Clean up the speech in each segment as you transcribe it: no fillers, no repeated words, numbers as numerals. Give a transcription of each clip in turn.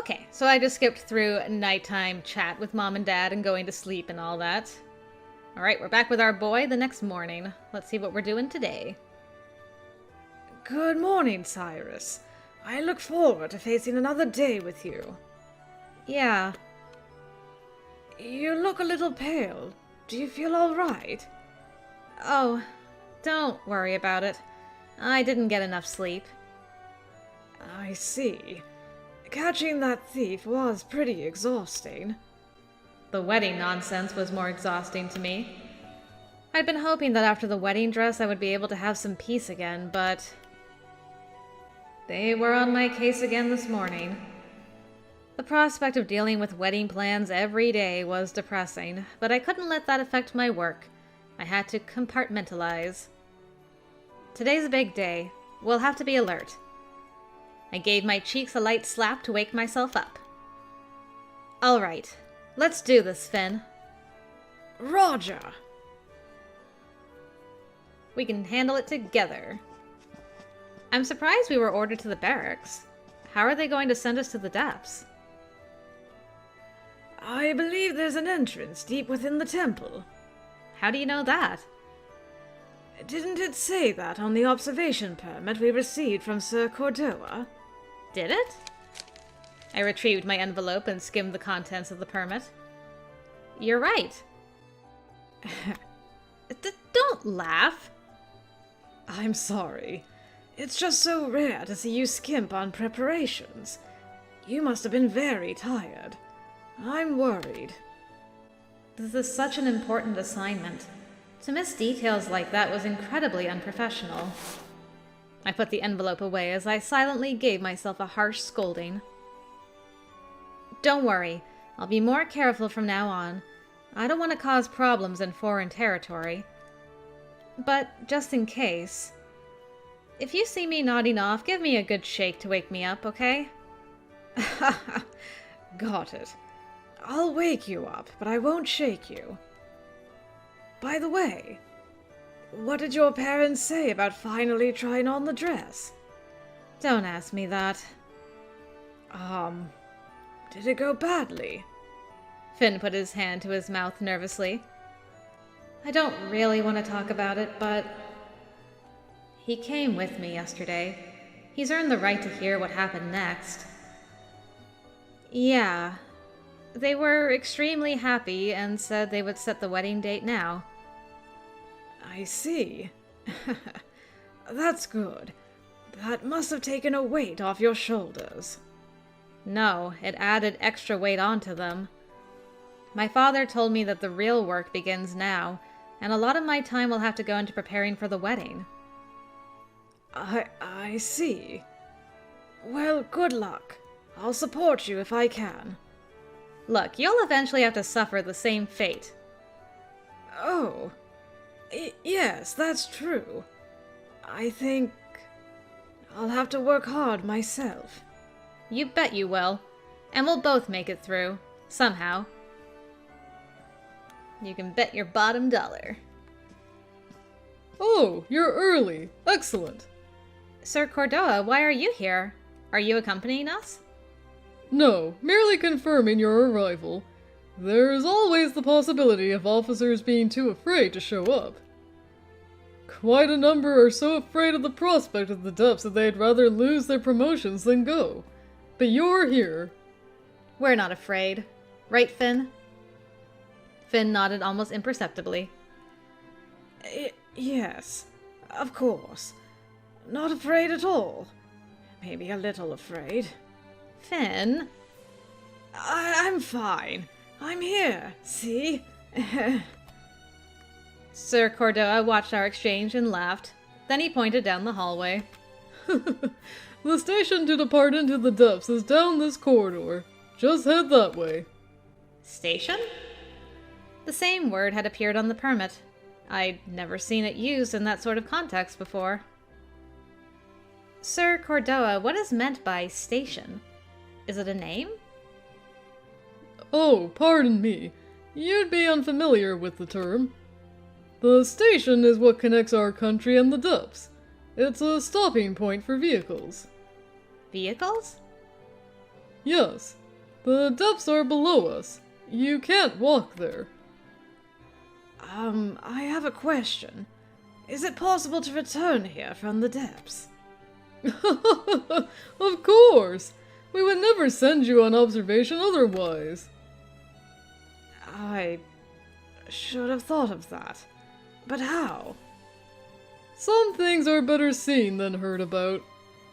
Okay, so I just skipped through nighttime chat with Mom and Dad and going to sleep and all that. Alright, we're back with our boy the next morning. Let's see what we're doing today. Good morning, Cyrus. I look forward to facing another day with you. Yeah. You look a little pale. Do you feel all right? Oh, don't worry about it. I didn't get enough sleep. I see. Catching that thief was pretty exhausting. The wedding nonsense was more exhausting to me. I'd been hoping that after the wedding dress I would be able to have some peace again, but they were on my case again this morning. The prospect of dealing with wedding plans every day was depressing, but I couldn't let that affect my work. I had to compartmentalize. Today's a big day. We'll have to be alert. I gave my cheeks a light slap to wake myself up. All right, let's do this, Finn. Roger! We can handle it together. I'm surprised we were ordered to the barracks. How are they going to send us to the depths? I believe there's an entrance deep within the temple. How do you know that? Didn't it say that on the observation permit we received from Sir Cordoa? Did it? I retrieved my envelope and skimmed the contents of the permit. You're right. Don't laugh. I'm sorry. It's just so rare to see you skimp on preparations. You must have been very tired. I'm worried. This is such an important assignment. To miss details like that was incredibly unprofessional. I put the envelope away as I silently gave myself a harsh scolding. Don't worry, I'll be more careful from now on. I don't want to cause problems in foreign territory. But just in case, if you see me nodding off, give me a good shake to wake me up, okay? Got it. I'll wake you up, but I won't shake you. By the way, what did your parents say about finally trying on the dress? Don't ask me that. Did it go badly? Finn put his hand to his mouth nervously. I don't really want to talk about it, but he came with me yesterday. He's earned the right to hear what happened next. Yeah. They were extremely happy and said they would set the wedding date now. I see. That's good. That must have taken a weight off your shoulders. No, it added extra weight onto them. My father told me that the real work begins now, and a lot of my time will have to go into preparing for the wedding. I see. Well, good luck. I'll support you if I can. Look, you'll eventually have to suffer the same fate. Oh. Yes, that's true. I think I'll have to work hard myself. You bet you will. And we'll both make it through. Somehow. You can bet your bottom dollar. Oh, you're early. Excellent. Sir Cordoa, why are you here? Are you accompanying us? No, merely confirming your arrival. There's always the possibility of officers being too afraid to show up. Quite a number are so afraid of the prospect of the depths that they'd rather lose their promotions than go. But you're here. We're not afraid. Right, Finn? Finn nodded almost imperceptibly. Yes, of course. Not afraid at all. Maybe a little afraid. Finn? I'm fine. I'm here, see? Sir Cordoa watched our exchange and laughed. Then he pointed down the hallway. The station to depart into the depths is down this corridor. Just head that way. Station? The same word had appeared on the permit. I'd never seen it used in that sort of context before. Sir Cordoa, what is meant by station? Is it a name? Oh, pardon me. You'd be unfamiliar with the term. The station is what connects our country and the depths. It's a stopping point for vehicles. Vehicles? Yes. The depths are below us. You can't walk there. I have a question. Is it possible to return here from the depths? Of course! We would never send you on observation otherwise. I should have thought of that. But how? Some things are better seen than heard about.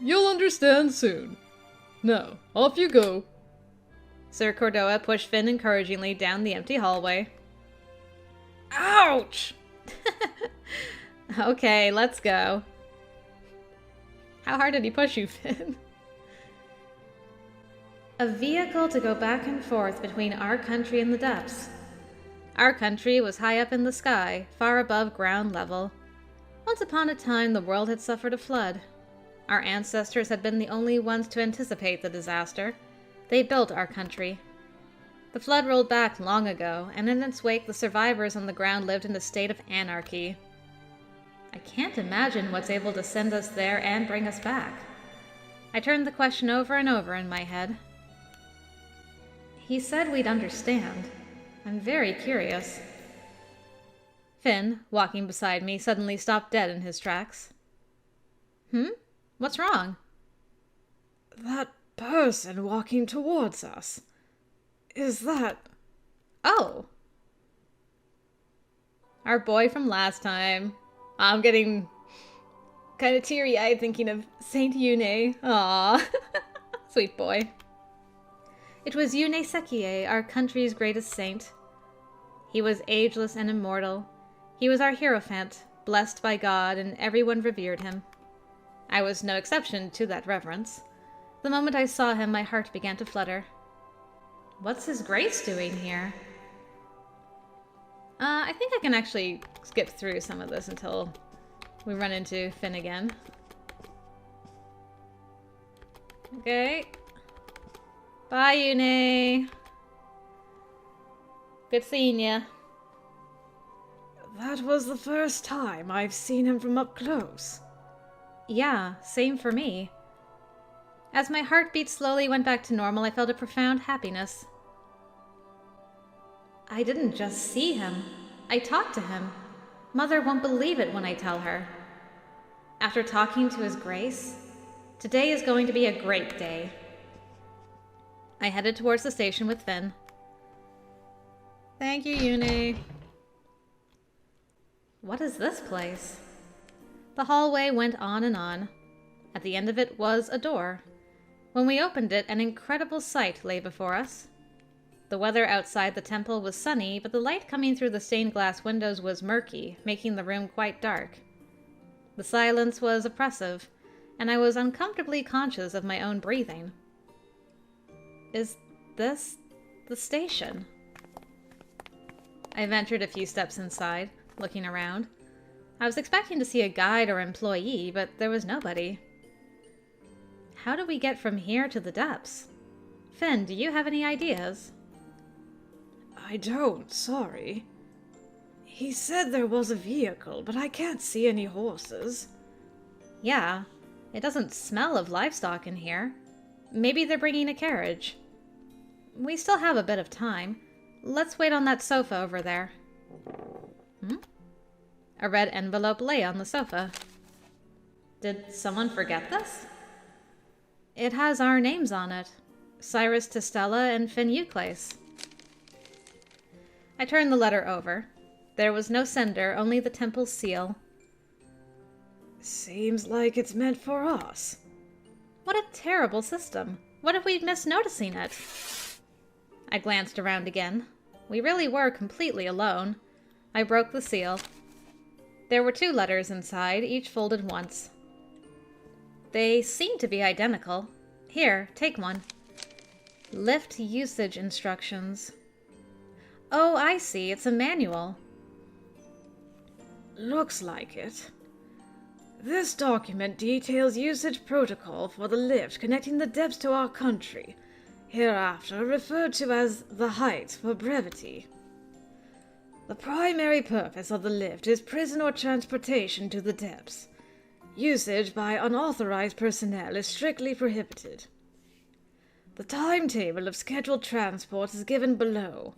You'll understand soon. Now, off you go. Sir Cordoa pushed Finn encouragingly down the empty hallway. Ouch! Okay, let's go. How hard did he push you, Finn? A vehicle to go back and forth between our country and the depths. Our country was high up in the sky, far above ground level. Once upon a time, the world had suffered a flood. Our ancestors had been the only ones to anticipate the disaster. They built our country. The flood rolled back long ago, and in its wake the survivors on the ground lived in a state of anarchy. I can't imagine what's able to send us there and bring us back. I turned the question over and over in my head. He said we'd understand. I'm very curious. Finn, walking beside me, suddenly stopped dead in his tracks. What's wrong? That person walking towards us. Is that... Oh! Our boy from last time. I'm getting kind of teary-eyed thinking of Saint Yune. Aww. Sweet boy. It was Yune Sekie, our country's greatest saint. He was ageless and immortal. He was our hierophant, blessed by God, and everyone revered him. I was no exception to that reverence. The moment I saw him, my heart began to flutter. What's His Grace doing here? I think I can actually skip through some of this until we run into Finn again. Okay. Bye, Yune. Good seeing ya. That was the first time I've seen him from up close. Yeah, same for me. As my heartbeat slowly went back to normal, I felt a profound happiness. I didn't just see him. I talked to him. Mother won't believe it when I tell her. After talking to His Grace, today is going to be a great day. I headed towards the station with Finn. Thank you, Yune. What is this place? The hallway went on and on. At the end of it was a door. When we opened it, an incredible sight lay before us. The weather outside the temple was sunny, but the light coming through the stained glass windows was murky, making the room quite dark. The silence was oppressive, and I was uncomfortably conscious of my own breathing. Is this the station? I ventured a few steps inside, looking around. I was expecting to see a guide or employee, but there was nobody. How do we get from here to the depths? Finn, do you have any ideas? I don't, sorry. He said there was a vehicle, but I can't see any horses. Yeah, it doesn't smell of livestock in here. Maybe they're bringing a carriage. We still have a bit of time. Let's wait on that sofa over there. A red envelope lay on the sofa. Did someone forget this? It has our names on it. Cyrus Testella and Finn Euclase. I turned the letter over. There was no sender, only the temple's seal. Seems like it's meant for us. What a terrible system. What if we'd missed noticing it? I glanced around again. We really were completely alone. I broke the seal. There were 2 letters inside, each folded once. They seemed to be identical. Here, take one. Lift usage instructions. Oh, I see. It's a manual. Looks like it. This document details usage protocol for the lift connecting the depths to our country, hereafter referred to as the Heights for brevity. The primary purpose of the lift is prison or transportation to the depths. Usage by unauthorized personnel is strictly prohibited. The timetable of scheduled transport is given below.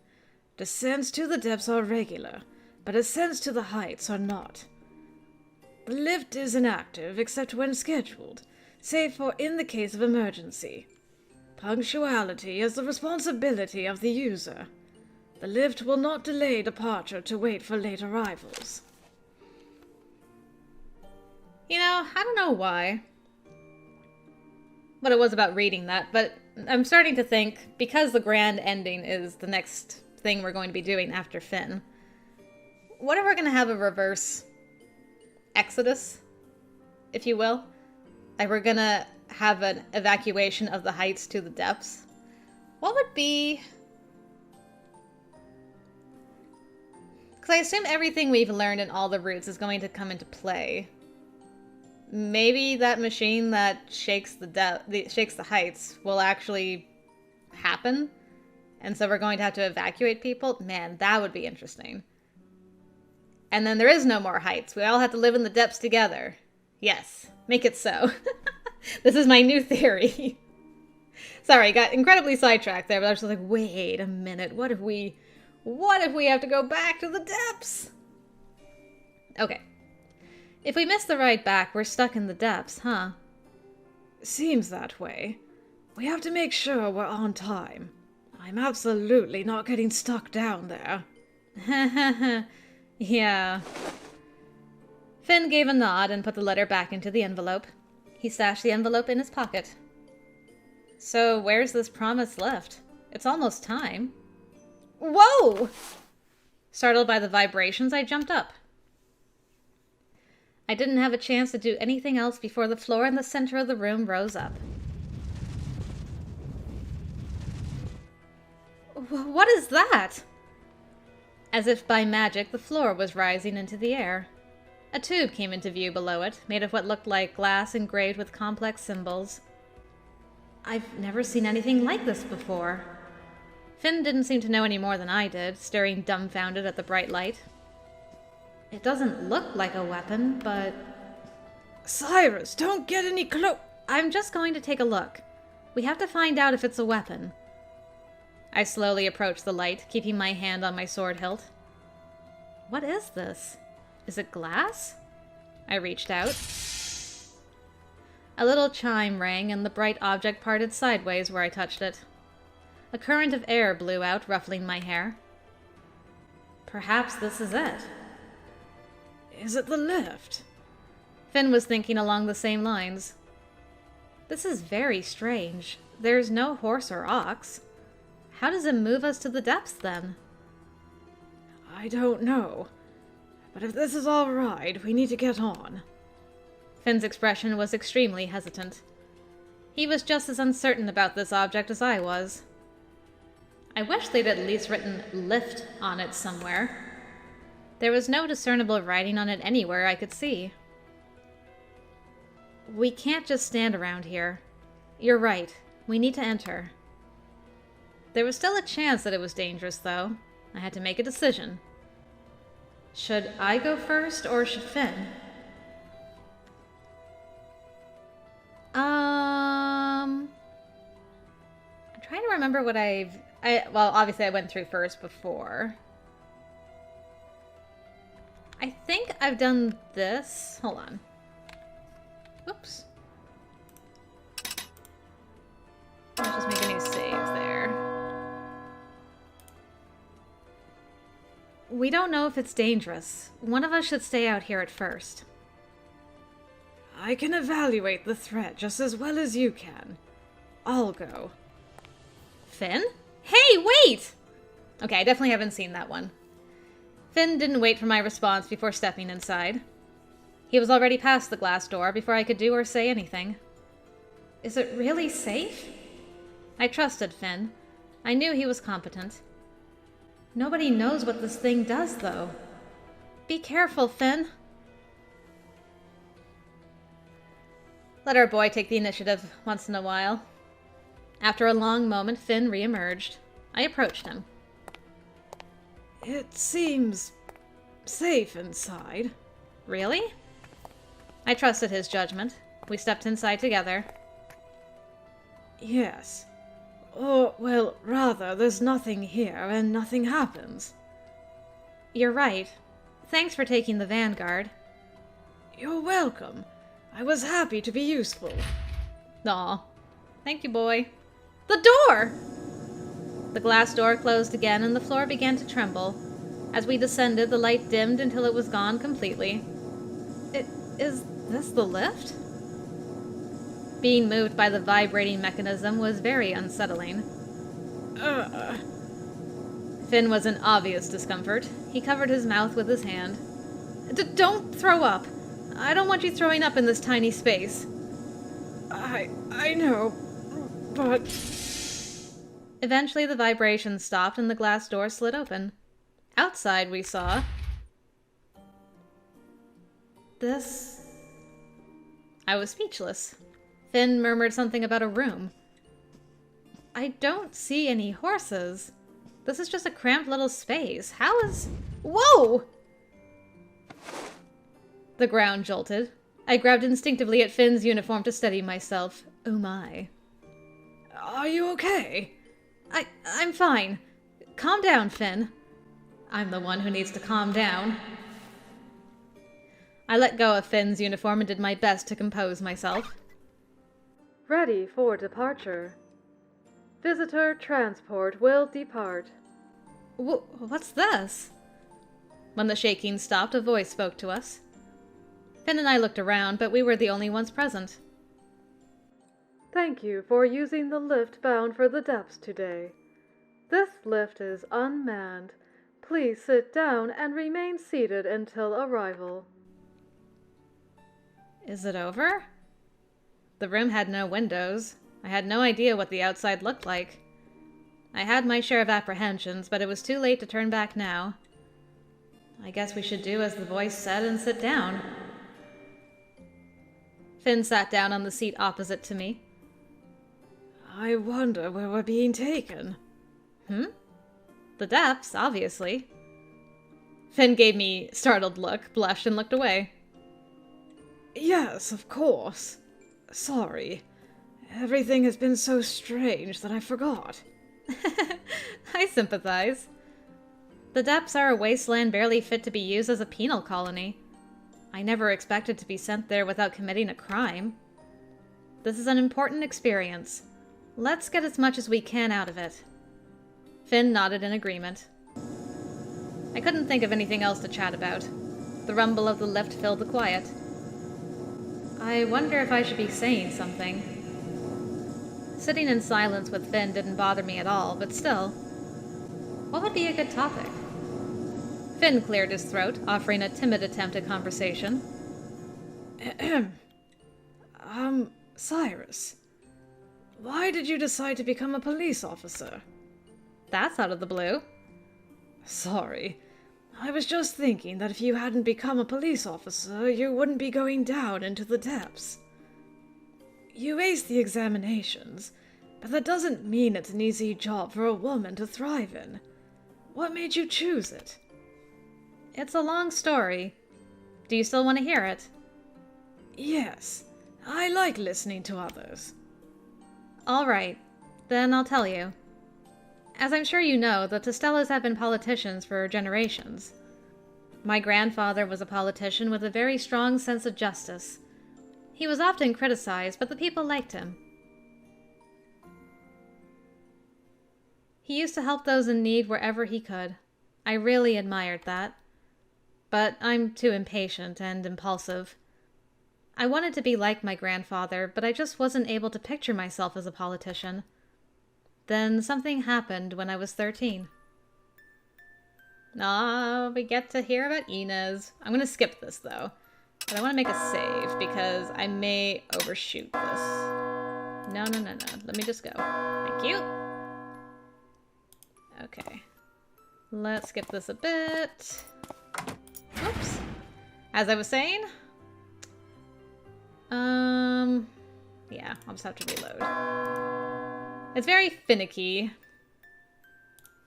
Descents to the depths are regular, but ascents to the heights are not. The lift is inactive except when scheduled, save for in the case of emergency. Punctuality is the responsibility of the user. The lift will not delay departure to wait for late arrivals. You know, I don't know why. What it was about reading that, but I'm starting to think, because the grand ending is the next thing we're going to be doing after Finn, what if we're going to have a reverse exodus, if you will? Like, we're going to have an evacuation of the heights to the depths. What would be... Because I assume everything we've learned in all the routes is going to come into play. Maybe that machine that shakes the heights will actually happen, and so we're going to have to evacuate people. Man, that would be interesting. And then there is no more heights. We all have to live in the depths together. Yes, make it so. This is my new theory. Sorry, got incredibly sidetracked there, but I was just like, wait a minute. What if we have to go back to the depths? Okay. If we miss the ride back, we're stuck in the depths, huh? Seems that way. We have to make sure we're on time. I'm absolutely not getting stuck down there. Yeah. Finn gave a nod and put the letter back into the envelope. He stashed the envelope in his pocket. So where's this promised lift? It's almost time. Whoa! Startled by the vibrations, I jumped up. I didn't have a chance to do anything else before the floor in the center of the room rose up. What is that? As if by magic, the floor was rising into the air. A tube came into view below it, made of what looked like glass engraved with complex symbols. I've never seen anything like this before. Finn didn't seem to know any more than I did, staring dumbfounded at the bright light. It doesn't look like a weapon, but... Cyrus, don't get any I'm just going to take a look. We have to find out if it's a weapon. I slowly approached the light, keeping my hand on my sword hilt. What is this? Is it glass? I reached out. A little chime rang, and the bright object parted sideways where I touched it. A current of air blew out, ruffling my hair. Perhaps this is it. Is it the lift? Finn was thinking along the same lines. This is very strange. There's no horse or ox. How does it move us to the depths, then? I don't know. But if this is all right, we need to get on. Finn's expression was extremely hesitant. He was just as uncertain about this object as I was. I wish they'd at least written lift on it somewhere. There was no discernible writing on it anywhere I could see. We can't just stand around here. You're right. We need to enter. There was still a chance that it was dangerous, though. I had to make a decision. Should I go first, or should Finn? I'm trying to remember what well, obviously I went through first before. I think I've done this. Hold on. Oops. Let's just make a new save there. We don't know if it's dangerous. One of us should stay out here at first. I can evaluate the threat just as well as you can. I'll go. Finn? Hey, wait! Okay, I definitely haven't seen that one. Finn didn't wait for my response before stepping inside. He was already past the glass door before I could do or say anything. Is it really safe? I trusted Finn. I knew he was competent. Nobody knows what this thing does, though. Be careful, Finn. Let our boy take the initiative once in a while. After a long moment, Finn re-emerged. I approached him. It seems safe inside. Really? I trusted his judgment. We stepped inside together. Yes. Or, well, rather, there's nothing here and nothing happens. You're right. Thanks for taking the vanguard. You're welcome. I was happy to be useful. Aw. Thank you, boy. The door! The glass door closed again and the floor began to tremble. As we descended, the light dimmed until it was gone completely. Is this the lift? Being moved by the vibrating mechanism was very unsettling. Finn was in obvious discomfort. He covered his mouth with his hand. Don't throw up! I don't want you throwing up in this tiny space. I know, but... Eventually the vibration stopped and the glass door slid open. Outside we saw... this... I was speechless. Finn murmured something about a room. I don't see any horses. This is just a cramped little space. How is... Whoa! The ground jolted. I grabbed instinctively at Finn's uniform to steady myself. Oh my. Are you okay? I'm fine. Calm down, Finn. I'm the one who needs to calm down. I let go of Finn's uniform and did my best to compose myself. Ready for departure. Visitor transport will depart. What's this? When the shaking stopped, a voice spoke to us. Finn and I looked around, but we were the only ones present. Thank you for using the lift bound for the depths today. This lift is unmanned. Please sit down and remain seated until arrival. Is it over? The room had no windows. I had no idea what the outside looked like. I had my share of apprehensions, but it was too late to turn back now. I guess we should do as the voice said and sit down. Finn sat down on the seat opposite to me. I wonder where we're being taken. The depths, obviously. Finn gave me a startled look, blushed, and looked away. Yes, of course. Sorry. Everything has been so strange that I forgot. I sympathize. The depths are a wasteland barely fit to be used as a penal colony. I never expected to be sent there without committing a crime. This is an important experience. Let's get as much as we can out of it. Finn nodded in agreement. I couldn't think of anything else to chat about. The rumble of the lift filled the quiet. I wonder if I should be saying something. Sitting in silence with Finn didn't bother me at all, but still. What would be a good topic? Finn cleared his throat, offering a timid attempt at conversation. Cyrus. Why did you decide to become a police officer? That's out of the blue. Sorry. I was just thinking that if you hadn't become a police officer, you wouldn't be going down into the depths. You aced the examinations, but that doesn't mean it's an easy job for a woman to thrive in. What made you choose it? It's a long story. Do you still want to hear it? Yes. I like listening to others. All right. Then I'll tell you. As I'm sure you know, the Tostellas have been politicians for generations. My grandfather was a politician with a very strong sense of justice. He was often criticized, but the people liked him. He used to help those in need wherever he could. I really admired that. But I'm too impatient and impulsive. I wanted to be like my grandfather, but I just wasn't able to picture myself as a politician. Then something happened when I was 13. We get to hear about Inez. I'm going to skip this, though. But I want to make a save, because I may overshoot this. No. Let me just go. Thank you. Okay. Let's skip this a bit. Whoops. As I was saying... yeah, I'll just have to reload. It's very finicky.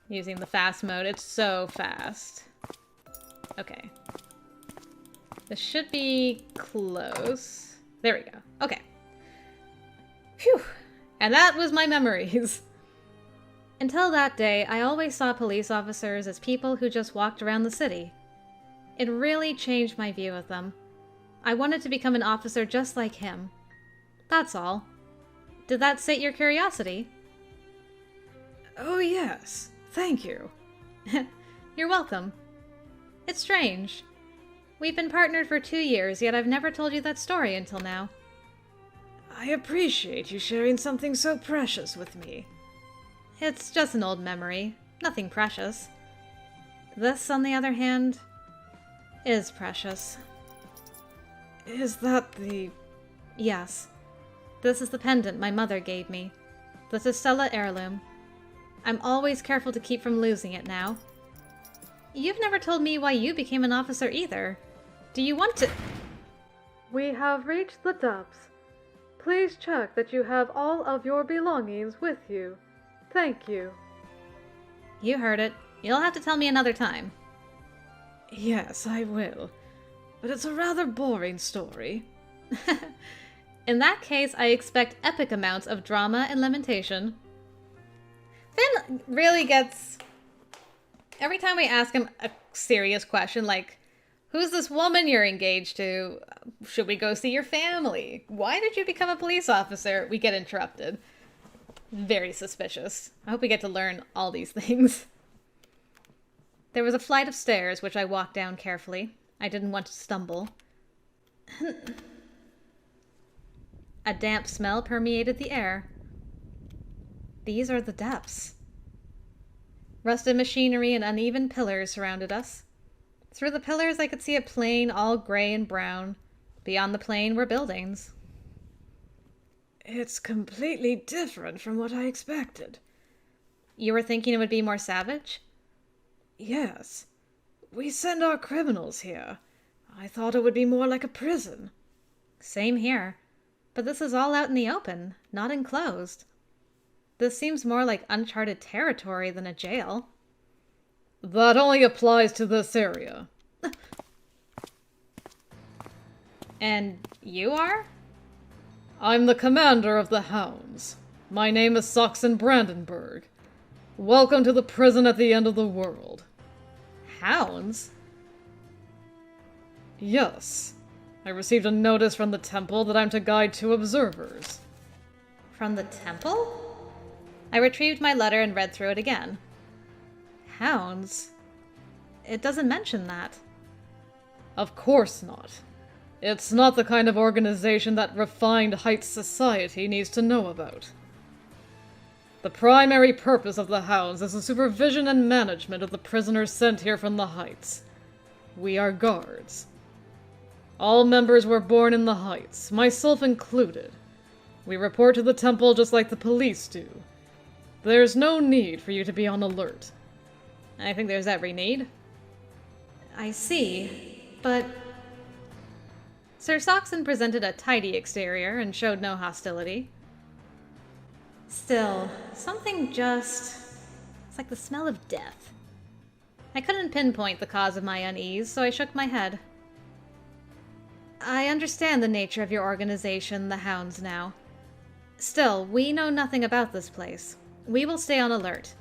Using the fast mode, it's so fast. Okay. This should be close. There we go. Okay. Phew. And that was my memories. Until that day, I always saw police officers as people who just walked around the city. It really changed my view of them. I wanted to become an officer just like him. That's all. Did that sate your curiosity? Oh yes, thank you. You're welcome. It's strange. We've been partnered for 2 years, yet I've never told you that story until now. I appreciate you sharing something so precious with me. It's just an old memory. Nothing precious. This, on the other hand, is precious. Is that the... Yes. This is the pendant my mother gave me. The Testella heirloom. I'm always careful to keep from losing it now. You've never told me why you became an officer either. Do you want to... We have reached the depths. Please check that you have all of your belongings with you. Thank you. You heard it. You'll have to tell me another time. Yes, I will. But it's a rather boring story. In that case, I expect epic amounts of drama and lamentation. Finn really gets... Every time we ask him a serious question, like, who's this woman you're engaged to? Should we go see your family? Why did you become a police officer? We get interrupted. Very suspicious. I hope we get to learn all these things. There was a flight of stairs, which I walked down carefully. I didn't want to stumble. A damp smell permeated the air. These are the depths. Rusted machinery and uneven pillars surrounded us. Through the pillars I could see a plain all gray and brown. Beyond the plain were buildings. It's completely different from what I expected. You were thinking it would be more savage? Yes. We send our criminals here. I thought it would be more like a prison. Same here. But this is all out in the open, not enclosed. This seems more like uncharted territory than a jail. That only applies to this area. And you are? I'm the commander of the Hounds. My name is Saxon Brandenburg. Welcome to the prison at the end of the world. Hounds? Yes. I received a notice from the temple that I'm to guide 2 observers. From the temple? I retrieved my letter and read through it again. Hounds? It doesn't mention that. Of course not. It's not the kind of organization that refined Heights society needs to know about. The primary purpose of the Hounds is the supervision and management of the prisoners sent here from the Heights. We are guards. All members were born in the Heights, myself included. We report to the temple just like the police do. There's no need for you to be on alert. I think there's every need. I see, but... Sir Saxon presented a tidy exterior and showed no hostility. Still, something just... It's like the smell of death. I couldn't pinpoint the cause of my unease, so I shook my head. I understand the nature of your organization, the Hounds, now. Still, we know nothing about this place. We will stay on alert.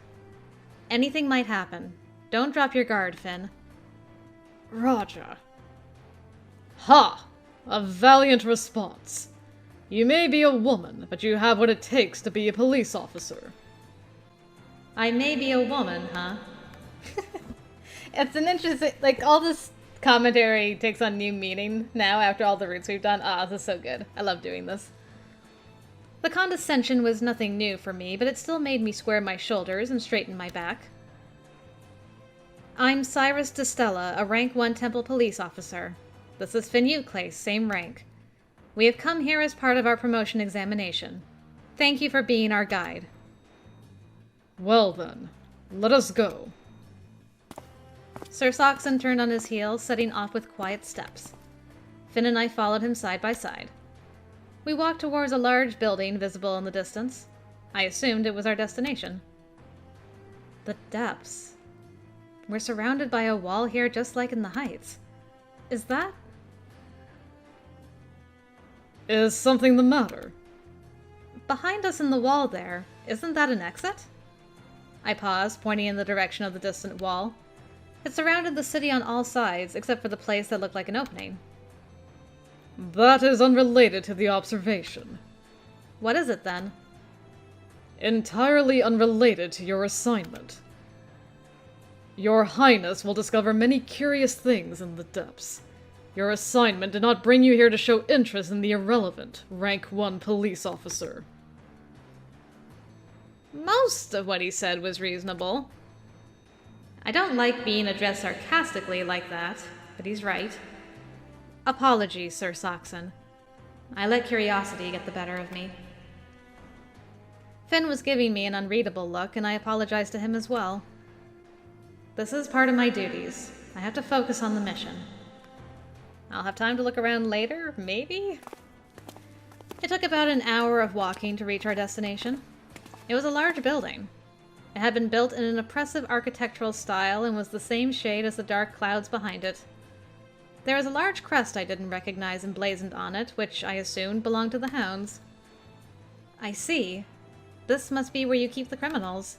Anything might happen. Don't drop your guard, Finn. Roger. Ha! A valiant response. You may be a woman, but you have what it takes to be a police officer. I may be a woman, huh? It's an interesting... Like, all this commentary takes on new meaning now after all the roots we've done. Ah, this is so good. I love doing this. The condescension was nothing new for me, but it still made me square my shoulders and straighten my back. I'm Cyrus DeStella, a rank 1 Temple police officer. This is Finn Euclase, same rank. We have come here as part of our promotion examination. Thank you for being our guide. Well then, let us go. Sir Saxon turned on his heel, setting off with quiet steps. Finn and I followed him side by side. We walked towards a large building visible in the distance. I assumed it was our destination. The depths. We're surrounded by a wall here just like in the Heights. Is that... Is something the matter? Behind us in the wall there, isn't that an exit? I paused, pointing in the direction of the distant wall. It surrounded the city on all sides, except for the place that looked like an opening. That is unrelated to the observation. What is it, then? Entirely unrelated to your assignment. Your Highness will discover many curious things in the depths. Your assignment did not bring you here to show interest in the irrelevant, rank 1 police officer. Most of what he said was reasonable. I don't like being addressed sarcastically like that, but he's right. Apologies, Sir Saxon. I let curiosity get the better of me. Finn was giving me an unreadable look, and I apologized to him as well. This is part of my duties. I have to focus on the mission. I'll have time to look around later, maybe? It took about an hour of walking to reach our destination. It was a large building. It had been built in an oppressive architectural style and was the same shade as the dark clouds behind it. There was a large crest I didn't recognize emblazoned on it, which I assumed belonged to the hounds. I see. This must be where you keep the criminals.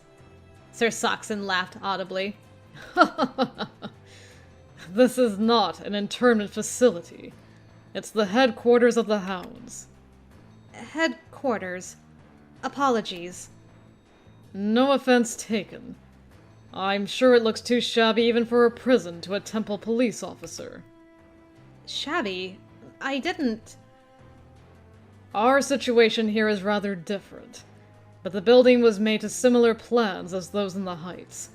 Sir Saxon laughed audibly. This is not an internment facility. It's the headquarters of the hounds. Headquarters. Apologies. No offense taken. I'm sure it looks too shabby even for a prison to a temple police officer. Shabby? I didn't... Our situation here is rather different, but the building was made to similar plans as those in the Heights.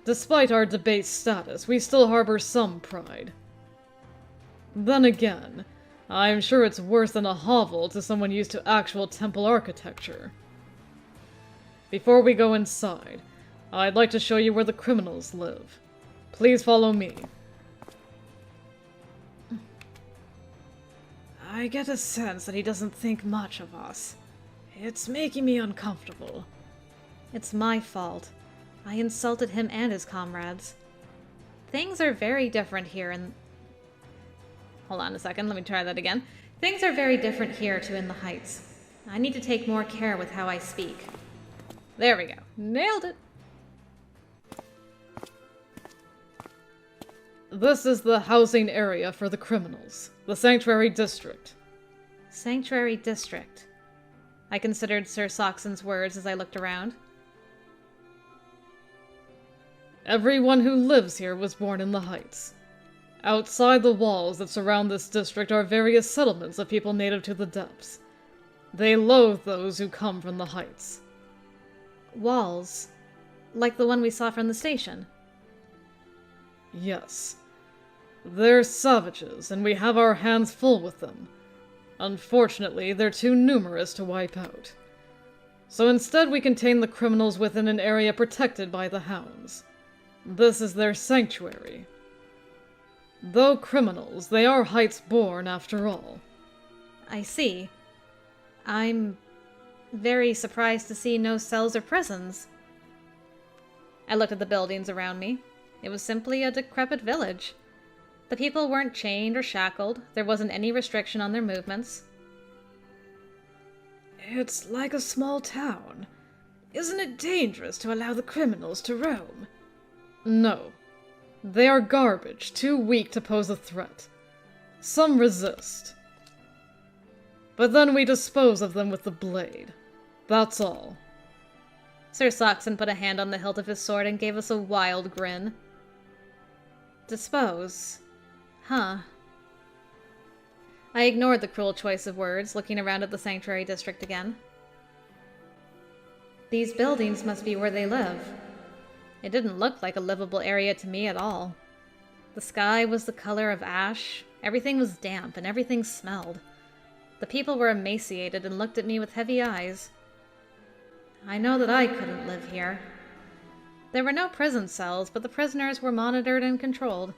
Despite our debased status, we still harbor some pride. Then again, I'm sure it's worse than a hovel to someone used to actual temple architecture. Before we go inside, I'd like to show you where the criminals live. Please follow me. I get a sense that he doesn't think much of us. It's making me uncomfortable. It's my fault. I insulted him and his comrades. Things are very different here in... Hold on a second, let me try that again. Things are very different here to in the Heights. I need to take more care with how I speak. There we go. Nailed it! This is the housing area for the criminals, the Sanctuary District. Sanctuary District. I considered Sir Saxon's words as I looked around. Everyone who lives here was born in the Heights. Outside the walls that surround this district are various settlements of people native to the depths. They loathe those who come from the Heights. Walls? Like the one we saw from the station? Yes. They're savages, and we have our hands full with them. Unfortunately, they're too numerous to wipe out. So instead we contain the criminals within an area protected by the hounds. This is their sanctuary. Though criminals, they are Heights-born after all. I see. I'm very surprised to see no cells or prisons. I looked at the buildings around me. It was simply a decrepit village. The people weren't chained or shackled. There wasn't any restriction on their movements. It's like a small town. Isn't it dangerous to allow the criminals to roam? No. They are garbage, too weak to pose a threat. Some resist. But then we dispose of them with the blade. That's all. Sir Saxon put a hand on the hilt of his sword and gave us a wild grin. Dispose? Huh. I ignored the cruel choice of words, looking around at the Sanctuary District again. These buildings must be where they live. It didn't look like a livable area to me at all. The sky was the color of ash, everything was damp, and everything smelled. The people were emaciated and looked at me with heavy eyes. I know that I couldn't live here. There were no prison cells, but the prisoners were monitored and controlled.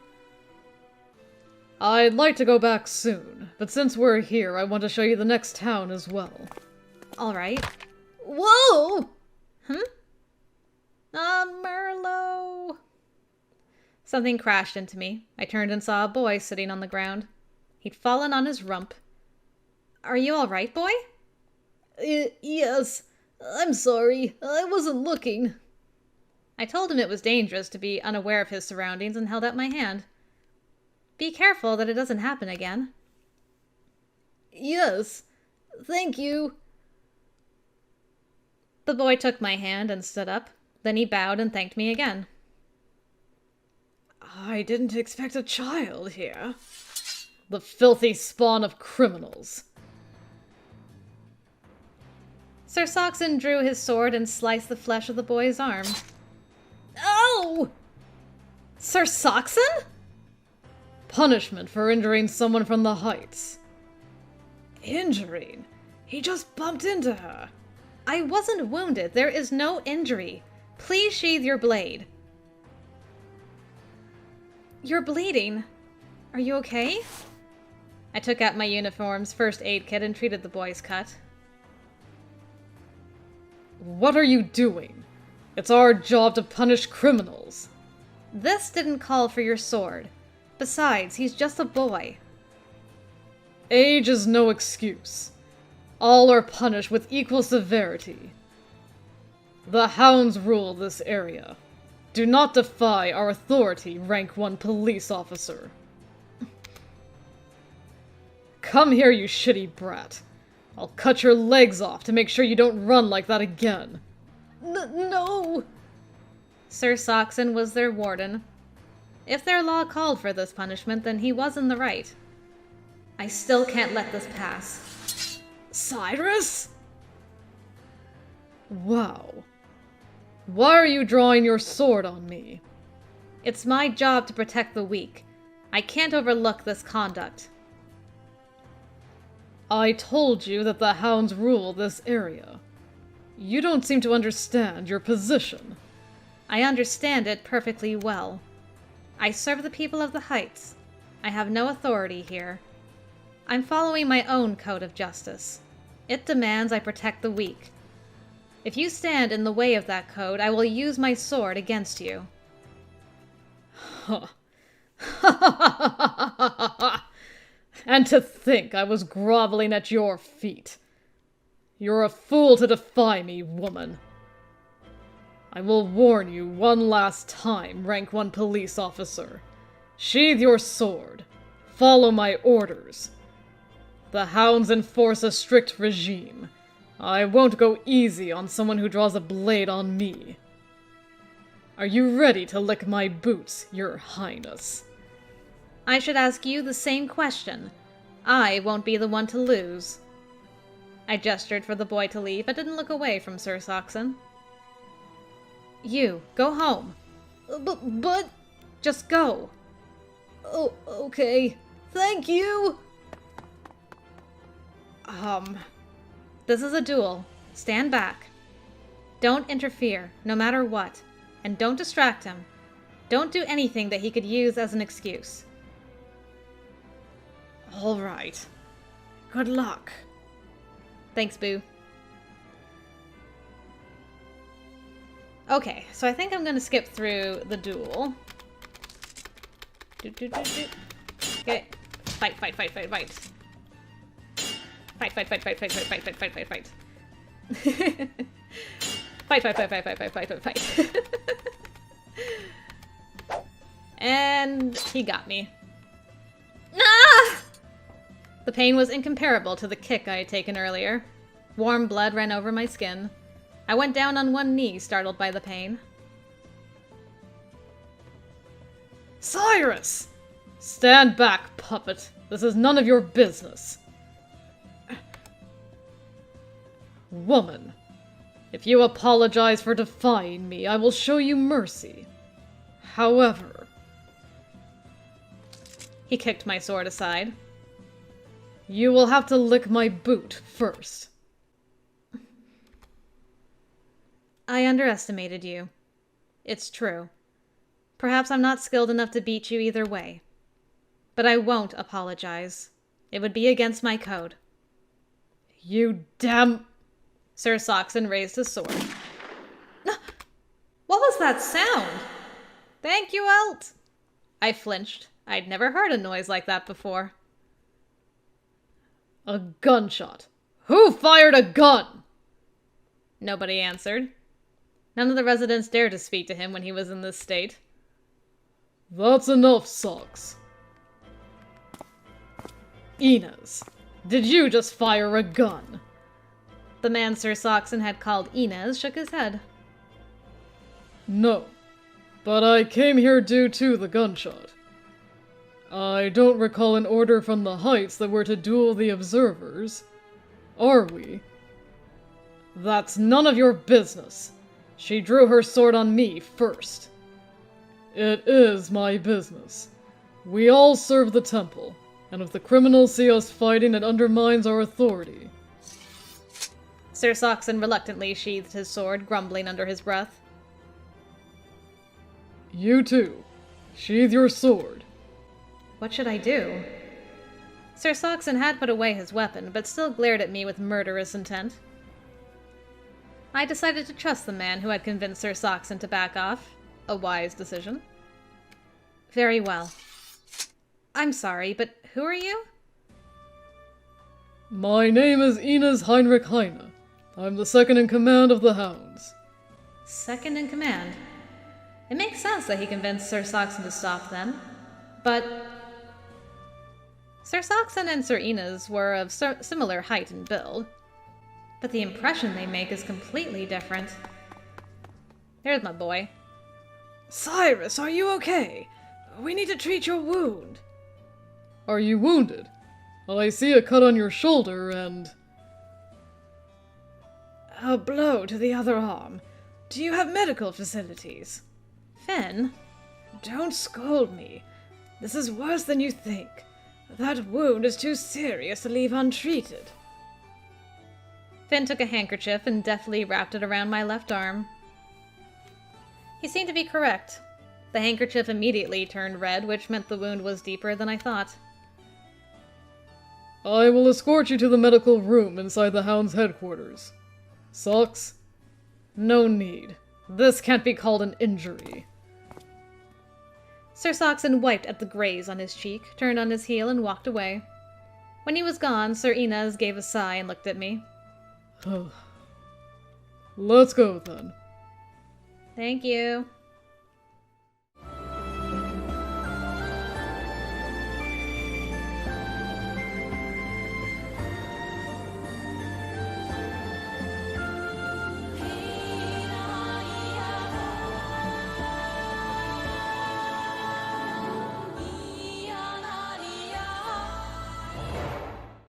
I'd like to go back soon, but since we're here, I want to show you the next town as well. All right. Whoa! Merlot! Something crashed into me. I turned and saw a boy sitting on the ground. He'd fallen on his rump. Are you all right, boy? Yes. I'm sorry. I wasn't looking. I told him it was dangerous to be unaware of his surroundings and held out my hand. Be careful that it doesn't happen again. Yes, thank you. The boy took my hand and stood up. Then he bowed and thanked me again. I didn't expect a child here. The filthy spawn of criminals. Sir Saxon drew his sword and sliced the flesh of the boy's arm. Oh! Sir Saxon? Punishment for injuring someone from the heights. Injuring? He just bumped into her. I wasn't wounded. There is no injury. Please sheathe your blade. You're bleeding. Are you okay? I took out my uniform's first aid kit and treated the boy's cut. What are you doing? It's our job to punish criminals. This didn't call for your sword. Besides, he's just a boy. Age is no excuse. All are punished with equal severity. The hounds rule this area. Do not defy our authority, Rank 1 police officer. Come here, you shitty brat. I'll cut your legs off to make sure you don't run like that again. No! Sir Saxon was their warden. If their law called for this punishment, then he was in the right. I still can't let this pass. Cyrus? Wow. Why are you drawing your sword on me? It's my job to protect the weak. I can't overlook this conduct. I told you that the hounds rule this area. You don't seem to understand your position. I understand it perfectly well. I serve the people of the Heights. I have no authority here. I'm following my own code of justice. It demands I protect the weak. If you stand in the way of that code, I will use my sword against you. Huh. And to think I was groveling at your feet. You're a fool to defy me, woman. I will warn you one last time, Rank 1 police officer. Sheathe your sword. Follow my orders. The hounds enforce a strict regime. I won't go easy on someone who draws a blade on me. Are you ready to lick my boots, your highness? I should ask you the same question. I won't be the one to lose. I gestured for the boy to leave, but didn't look away from Sir Saxon. You, go home. But... Just go. Oh, okay. Thank you! This is a duel. Stand back. Don't interfere, no matter what. And don't distract him. Don't do anything that he could use as an excuse. All right. Good luck. Thanks, Boo. Okay, so I think I'm gonna skip through the duel. Okay. Fight, fight, fight, fight, fight. Fight, fight, fight, fight, fight, fight, fight, fight, fight, fight, fight. Fight, fight, fight, fight, fight, fight, fight, fight, fight. And he got me. Ah! The pain was incomparable to the kick I had taken earlier. Warm blood ran over my skin. I went down on one knee, startled by the pain. Cyrus! Stand back, puppet. This is none of your business. Woman, if you apologize for defying me, I will show you mercy. However... He kicked my sword aside. You will have to lick my boot first. I underestimated you. It's true. Perhaps I'm not skilled enough to beat you either way. But I won't apologize. It would be against my code. You damn... Sir Saxon raised his sword. What was that sound? Thank you, Alt. I flinched. I'd never heard a noise like that before. A gunshot. Who fired a gun? Nobody answered. None of the residents dared to speak to him when he was in this state. That's enough, Socks. Inez, did you just fire a gun? The man Sir Saxon had called Inez shook his head. No, but I came here due to the gunshot. I don't recall an order from the Heights that we're to duel the observers. Are we? That's none of your business. She drew her sword on me first. It is my business. We all serve the temple, and if the criminals see us fighting, it undermines our authority. Sir Saxon reluctantly sheathed his sword, grumbling under his breath. You too. Sheathe your sword. What should I do? Sir Saxon had put away his weapon, but still glared at me with murderous intent. I decided to trust the man who had convinced Sir Saxon to back off. A wise decision. Very well. I'm sorry, but who are you? My name is Inez Heinrich Heine. I'm the second in command of the Hounds. Second in command? It makes sense that he convinced Sir Saxon to stop then. But Sir Saxon and Sir Inez were of similar height and build. But the impression they make is completely different. There's my boy. Cyrus, are you okay? We need to treat your wound. Are you wounded? I see a cut on your shoulder and... A blow to the other arm. Do you have medical facilities? Finn? Don't scold me. This is worse than you think. That wound is too serious to leave untreated. Finn took a handkerchief and deftly wrapped it around my left arm. He seemed to be correct. The handkerchief immediately turned red, which meant the wound was deeper than I thought. I will escort you to the medical room inside the Hound's headquarters. Socks? No need. This can't be called an injury. Sir Saxon wiped at the graze on his cheek, turned on his heel, and walked away. When he was gone, Sir Inez gave a sigh and looked at me. Let's go, then. Thank you.